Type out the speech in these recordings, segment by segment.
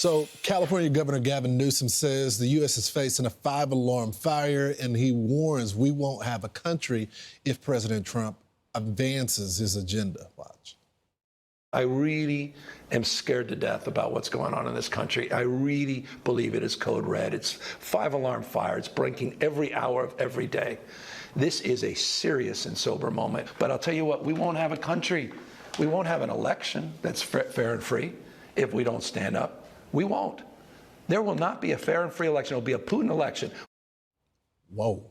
So, California Governor Gavin Newsom says the U.S. is facing a 5-alarm fire, and he warns we won't have a country if President Trump advances his agenda. Watch. I really am scared to death about what's going on in this country. I really believe it is code red. It's 5-alarm fire. It's breaking every hour of every day. This is a serious and sober moment. But I'll tell you what, we won't have a country. We won't have an election that's fair and free if we don't stand up. We won't. There will not be a fair and free election. It will be a Putin election. Whoa.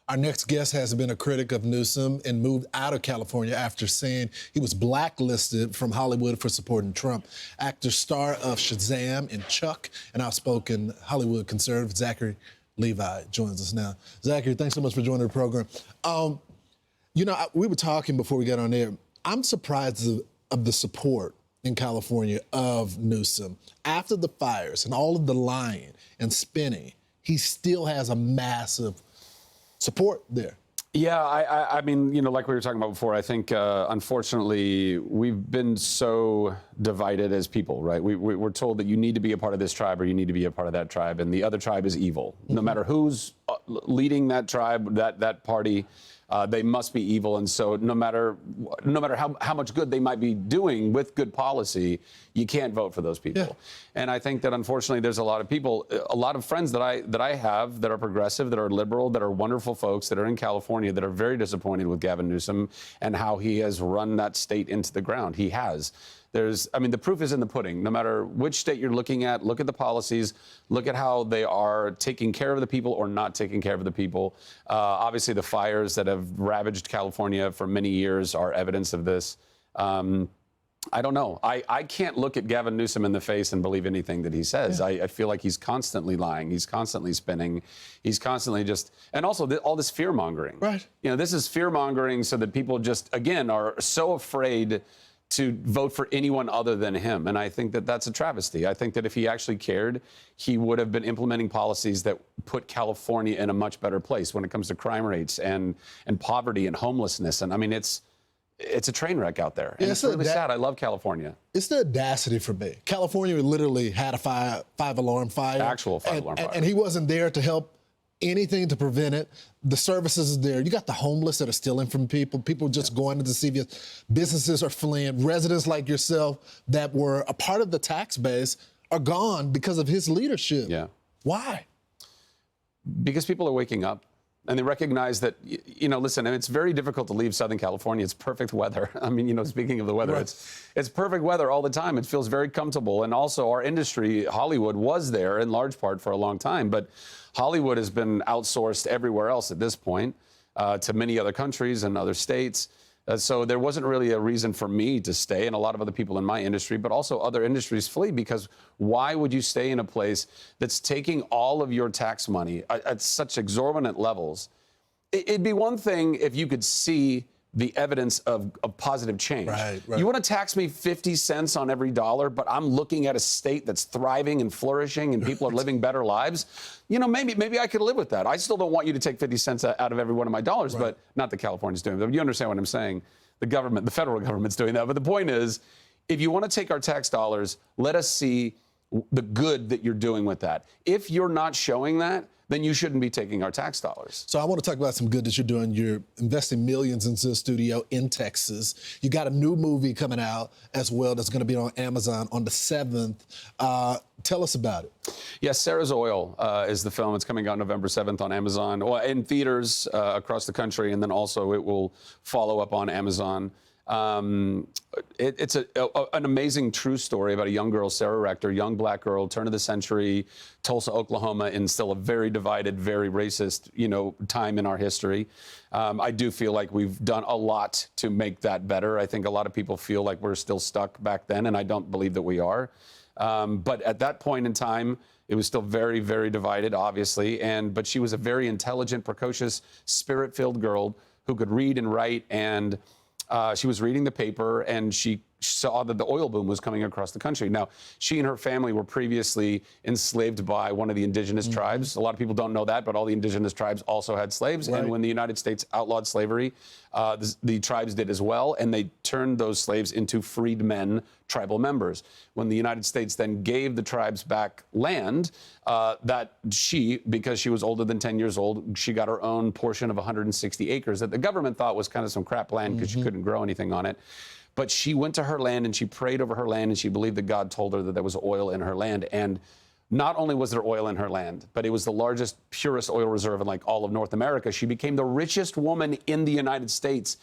Our next guest has been a critic of Newsom and moved out of California after saying he was blacklisted from Hollywood for supporting Trump. Actor, star of Shazam and Chuck, and outspoken Hollywood conservative Zachary Levi joins us now. Zachary, thanks so much for joining the program. We were talking before we got on air. I'm surprised of the support in California of Newsom. After the fires and all of the lying and spinning, he still has a massive support there. Yeah, I mean, like we were talking about before, I think, unfortunately, we've been so divided as people, right? We're told that you need to be a part of this tribe or you need to be a part of that tribe, and the other tribe is evil. No matter who's leading that tribe, that party, they must be evil. And so no matter how much good they might be doing with good policy, you can't vote for those people. Yeah. And I think that unfortunately there's a lot of people, a lot of friends that I have that are progressive, that are liberal, that are wonderful folks that are in California that are very disappointed with Gavin Newsom and how he has run that state into the ground. He has. The proof is in the pudding. No matter which state you're looking at, look at the policies, look at how they are taking care of the people or not taking care of the people. Obviously, the fires that have ravaged California for many years are evidence of this. I don't know. I can't look at Gavin Newsom in the face and believe anything that he says. Yeah. I feel like he's constantly lying. He's constantly spinning. He's constantly and also all this fear mongering. Right. This is fear mongering so that people just, again, are so afraid to vote for anyone other than him. And I think that that's a travesty. I think that if he actually cared, he would have been implementing policies that put California in a much better place when it comes to crime rates and poverty and homelessness. And I mean, it's a train wreck out there. And it's really sad. I love California. It's the audacity for me. California literally had a five-alarm fire. Actual five-alarm fire. And he wasn't there to help anything to prevent it. The services is there. You got the homeless that are stealing from people. People just going into CVS. Businesses are fleeing. Residents like yourself that were a part of the tax base are gone because of his leadership. Yeah. Why? Because people are waking up. And they recognize that, listen, it's very difficult to leave Southern California. It's perfect weather. I mean, speaking of the weather, right. It's perfect weather all the time. It feels very comfortable. And also our industry, Hollywood, was there in large part for a long time. But Hollywood has been outsourced everywhere else at this point to many other countries and other states. So there wasn't really a reason for me to stay, and a lot of other people in my industry, but also other industries flee, because why would you stay in a place that's taking all of your tax money at such exorbitant levels? It'd be one thing if you could see the evidence of positive change. Right. You want to tax me 50 cents on every dollar, but I'm looking at a state that's thriving and flourishing and people are living better lives. Maybe I could live with that. I still don't want you to take 50 cents out of every one of my dollars, right. But not that California's doing that. You understand what I'm saying? The federal government's doing that. But the point is, if you want to take our tax dollars, let us see the good that you're doing with that. If you're not showing that, then you shouldn't be taking our tax dollars. So I want to talk about some good that you're doing. You're investing millions into the studio in Texas. You got a new movie coming out as well that's going to be on Amazon on the 7th. Tell us about it. Yes, Sarah's Oil is the film. It's coming out November 7th on Amazon, or in theaters across the country, and then also it will follow up on Amazon. It's an amazing true story about a young girl, Sarah Rector, young black girl, turn of the century, Tulsa, Oklahoma, in still a very divided, very racist, time in our history. I do feel like we've done a lot to make that better. I think a lot of people feel like we're still stuck back then, and I don't believe that we are. But at that point in time, it was still very, very divided, obviously. But she was a very intelligent, precocious, spirit-filled girl who could read and write, and she was reading the paper, and she saw that the oil boom was coming across the country. Now, she and her family were previously enslaved by one of the indigenous tribes. A lot of people don't know that, but all the indigenous tribes also had slaves. Right. And when the United States outlawed slavery, the tribes did as well, and they turned those slaves into freedmen, tribal members. When the United States then gave the tribes back land, because she was older than 10 years old, she got her own portion of 160 acres that the government thought was kind of some crap land because she couldn't grow anything on it. But she went to her land and she prayed over her land and she believed that God told her that there was oil in her land. And not only was there oil in her land, but it was the largest, purest oil reserve in like all of North America. She became the richest woman in the United States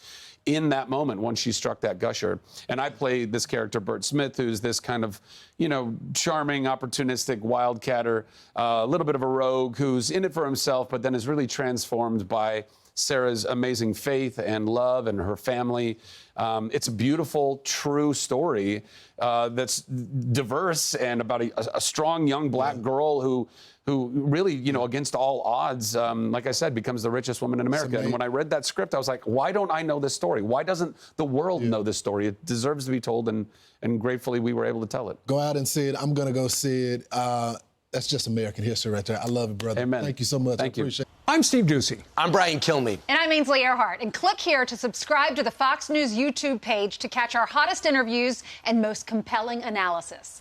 in that moment once she struck that gusher. And I played this character, Bert Smith, who's this kind of, charming, opportunistic wildcatter, a little bit of a rogue who's in it for himself, but then is really transformed by Sarah's amazing faith and love and her family. It's a beautiful, true story that's diverse and about a strong young black girl who really, against all odds, like I said, becomes the richest woman in America. And when I read that script, I was like, why don't I know this story? Why doesn't the world know this story? It deserves to be told, and gratefully we were able to tell it. Go out and see it. I'm going to go see it. That's just American history right there. I love it, brother. Amen. Thank you so much. Thank you. Appreciate it. I'm Steve Doocy. I'm Brian Kilmeade. And I'm Ainsley Earhart. And click here to subscribe to the Fox News YouTube page to catch our hottest interviews and most compelling analysis.